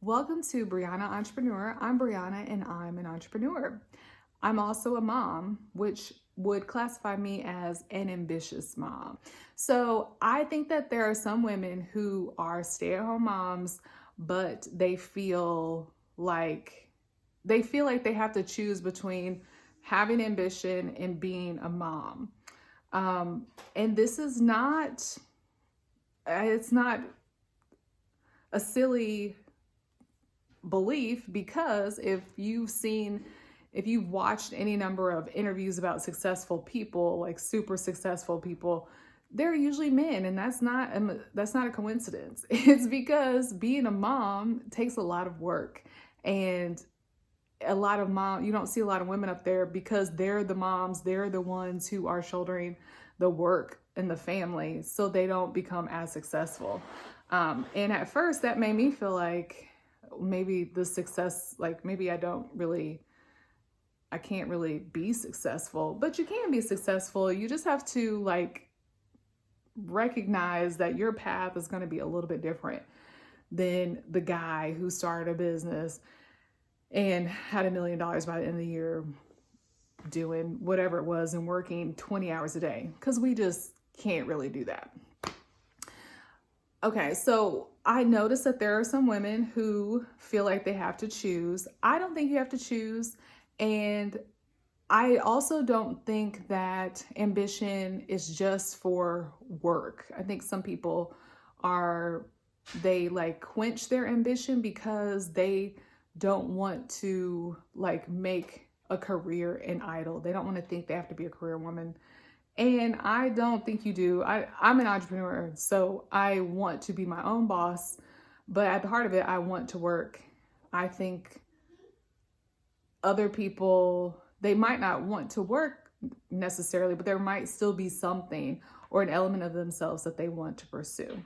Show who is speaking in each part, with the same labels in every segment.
Speaker 1: Welcome to Brianna Entrepreneur. I'm Brianna and I'm an entrepreneur. I'm also a mom, which would classify me as an ambitious mom. So I think that there are some women who are stay-at-home moms, but they feel like they have to choose between having ambition and being a mom. And this is not, it's not a silly belief, because if you've watched any number of interviews about successful people, like super successful people, they're usually men, and that's not a coincidence. It's because being a mom takes a lot of work, and you don't see a lot of women up there because they're the moms, they're the ones who are shouldering the work in the family, so they don't become as successful. And at first that made me feel like maybe the success, like maybe I can't really be successful, but you can be successful. You just have to recognize that your path is going to be a little bit different than the guy who started a business and had $1 million by the end of the year doing whatever it was and working 20 hours a day, because we just can't really do that. Okay, so I noticed that there are some women who feel like they have to choose. I don't think you have to choose. And I also don't think that ambition is just for work. I think some people they quench their ambition because they don't want to make a career in idle. They don't want to think they have to be a career woman. And I don't think you do. I'm an entrepreneur, so I want to be my own boss, but at the heart of it, I want to work. I think other people, they might not want to work necessarily, but there might still be something or an element of themselves that they want to pursue,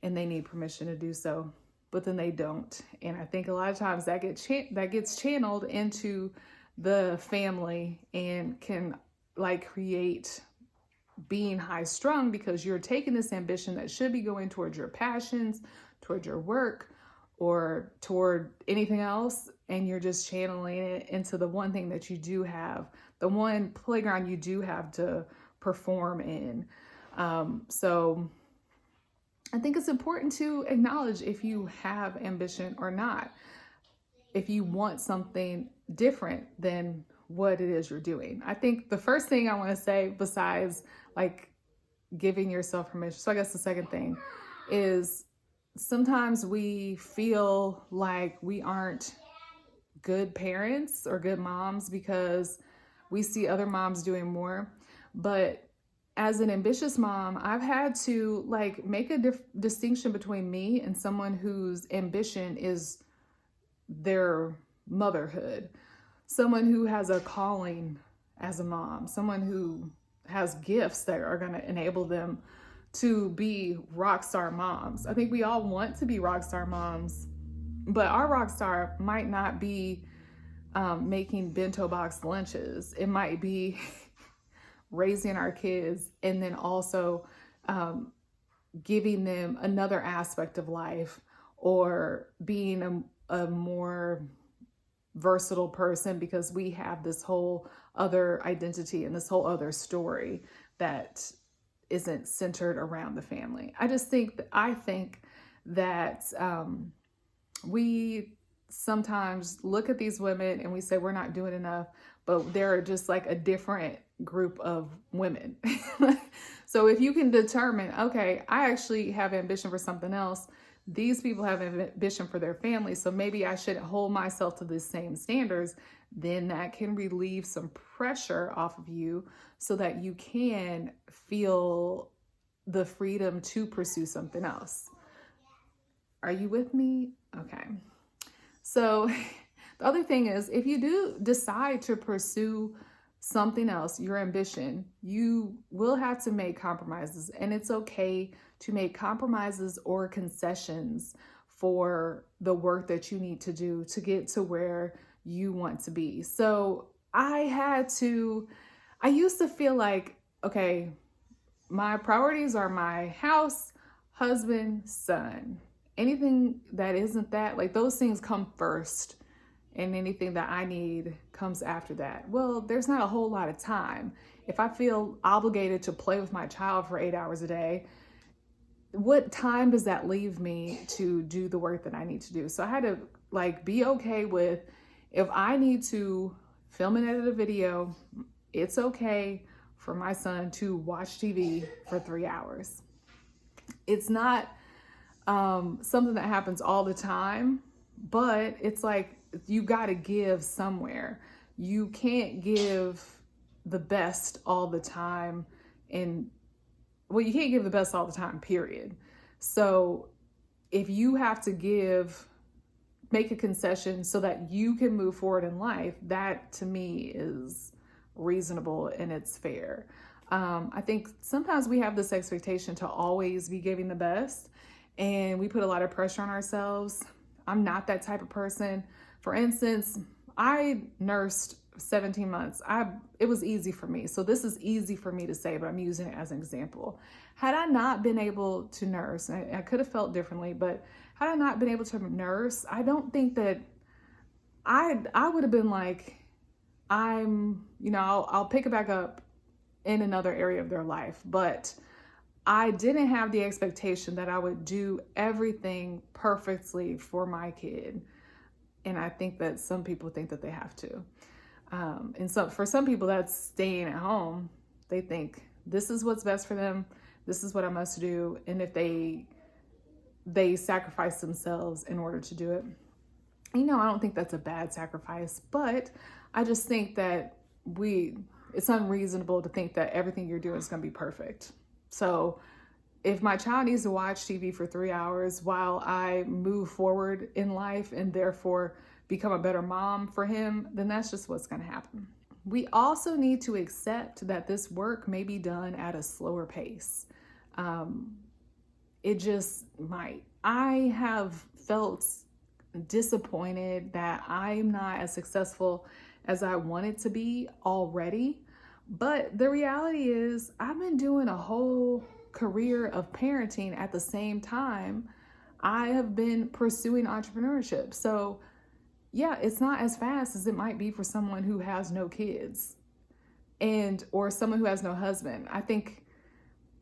Speaker 1: and they need permission to do so, but then they don't. And I think a lot of times that gets channeled into the family and can create being high strung, because you're taking this ambition that should be going towards your passions, towards your work, or toward anything else, and you're just channeling it into the one thing that you do have, the one playground you do have to perform in. So I think it's important to acknowledge if you have ambition or not, if you want something different than what it is you're doing. I think the first thing I want to say, besides giving yourself permission, so I guess the second thing is, sometimes we feel like we aren't good parents or good moms because we see other moms doing more. But as an ambitious mom, I've had to make a distinction between me and someone whose ambition is their motherhood. Someone who has a calling as a mom, someone who has gifts that are going to enable them to be rock star moms. I think we all want to be rock star moms, but our rock star might not be making bento box lunches. It might be raising our kids, and then also giving them another aspect of life, or being a more versatile person, because we have this whole other identity and this whole other story that isn't centered around the family. I think that we sometimes look at these women and we say we're not doing enough, but they're just a different group of women. So if you can determine, okay, I actually have ambition for something else, these people have ambition for their family, so maybe I shouldn't hold myself to the same standards, then that can relieve some pressure off of you so that you can feel the freedom to pursue something else. Are you with me? Okay. So the other thing is, if you do decide to pursue something else, your ambition, you will have to make compromises, and it's okay to make compromises or concessions for the work that you need to do to get to where you want to be. So I used to feel like, okay, my priorities are my house, husband, son, anything that isn't that, like those things come first, and anything that I need comes after that. Well, there's not a whole lot of time. If I feel obligated to play with my child for 8 hours a day, what time does that leave me to do the work that I need to do? So I had to like be okay with, if I need to film and edit a video, it's okay for my son to watch TV for 3 hours. It's not something that happens all the time, but it's like you got to give somewhere. You can't give the best all the time, and well, you can't give the best all the time, period. So if you have to make a concession so that you can move forward in life, that to me is reasonable and it's fair. I think sometimes we have this expectation to always be giving the best, and we put a lot of pressure on ourselves. I'm not that type of person. For instance, I nursed 17 months. It was easy for me. So this is easy for me to say, but I'm using it as an example. Had I not been able to nurse, I could have felt differently, but had I not been able to nurse, I don't think that I would have been like, I'll pick it back up in another area of their life. But I didn't have the expectation that I would do everything perfectly for my kid. And I think that some people think that they have to. And so for some people, that's staying at home. They think this is what's best for them. This is what I must do. And if they sacrifice themselves in order to do it, I don't think that's a bad sacrifice, but I just think that it's unreasonable to think that everything you're doing is going to be perfect. So if my child needs to watch TV for 3 hours while I move forward in life and therefore become a better mom for him, then that's just what's going to happen. We also need to accept that this work may be done at a slower pace. It just might. I have felt disappointed that I'm not as successful as I wanted to be already. But the reality is I've been doing a whole career of parenting at the same time I have been pursuing entrepreneurship. So yeah, it's not as fast as it might be for someone who has no kids or someone who has no husband.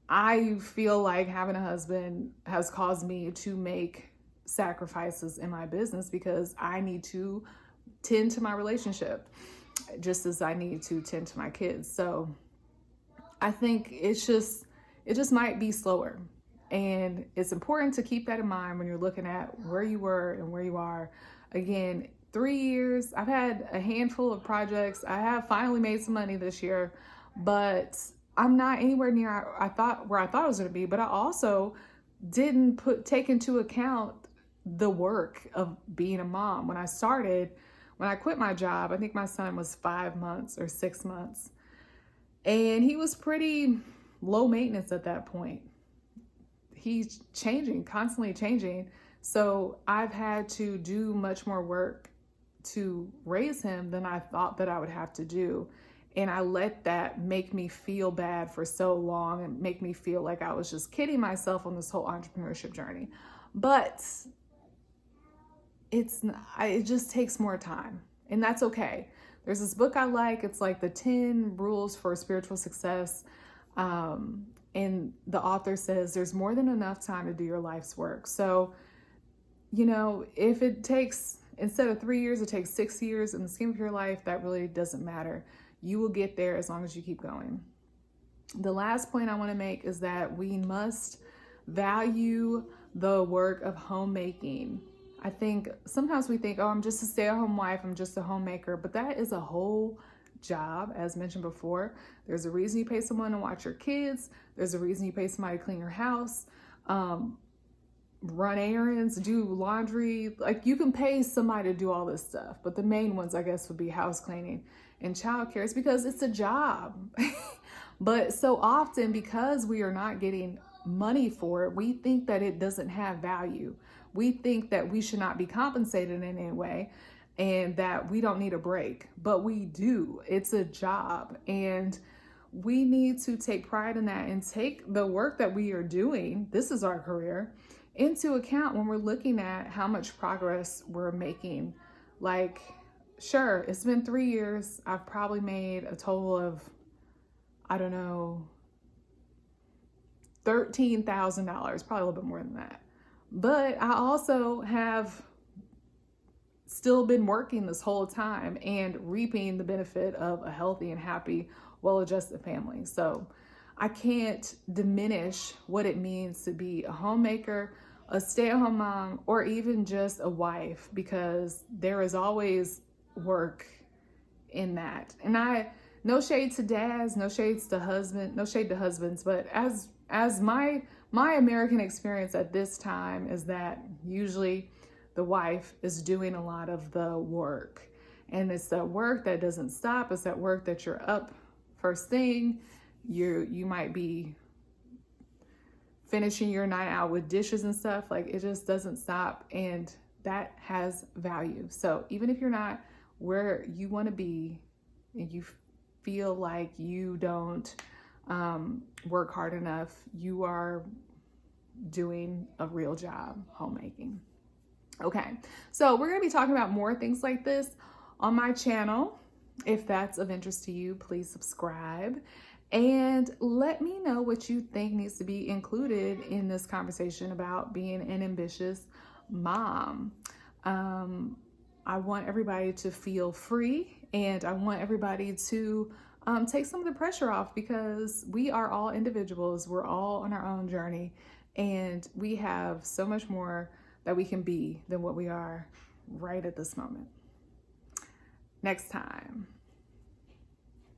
Speaker 1: I feel like having a husband has caused me to make sacrifices in my business because I need to tend to my relationship just as I need to tend to my kids. So I think it just might be slower. And it's important to keep that in mind when you're looking at where you were and where you are. Again, 3 years, I've had a handful of projects. I have finally made some money this year, but I'm not anywhere near where I thought I was going to be. But I also didn't take into account the work of being a mom. When I quit my job, I think my son was 5 months or 6 months, and he was pretty low maintenance at that point. He's constantly changing. So I've had to do much more work to raise him than I thought that I would have to do. And I let that make me feel bad for so long and make me feel like I was just kidding myself on this whole entrepreneurship journey. But it just takes more time, and that's okay. There's this book I like. It's like the 10 rules for spiritual success. And the author says there's more than enough time to do your life's work. So, if it takes, instead of 3 years, it takes 6 years in the scheme of your life, that really doesn't matter. You will get there as long as you keep going. The last point I want to make is that we must value the work of homemaking. I think sometimes we think, I'm just a stay-at-home wife, I'm just a homemaker, but that is a whole job. As mentioned before, there's a reason you pay someone to watch your kids. There's a reason you pay somebody to clean your house, run errands, do laundry. Like, you can pay somebody to do all this stuff, but the main ones, I guess, would be house cleaning and childcare. It's because it's a job. But so often, because we are not getting money for it, we think that it doesn't have value. We think that we should not be compensated in any way and that we don't need a break, but we do. It's a job, and we need to take pride in that and take the work that we are doing. This is our career, into account when we're looking at how much progress we're making. Like, sure, it's been 3 years. I've probably made a total of, I don't know, $13,000, probably a little bit more than that. But I also have still been working this whole time and reaping the benefit of a healthy and happy, well-adjusted family. So I can't diminish what it means to be a homemaker, a stay-at-home mom, or even just a wife, because there is always work in that. And no shade to dads, no shade to husbands, but as my American experience at this time is that usually the wife is doing a lot of the work. And it's that work that doesn't stop. It's that work that you're up first thing. You might be finishing your night out with dishes and stuff. Like, it just doesn't stop, and that has value. So even if you're not where you want to be and you feel like you don't work hard enough, you are doing a real job homemaking. Okay, so we're going to be talking about more things like this on my channel. If that's of interest to you, please subscribe and let me know what you think needs to be included in this conversation about being an ambitious mom. I want everybody to feel free, and I want everybody to take some of the pressure off, because we are all individuals. We're all on our own journey, and we have so much more that we can be than what we are right at this moment. Next time.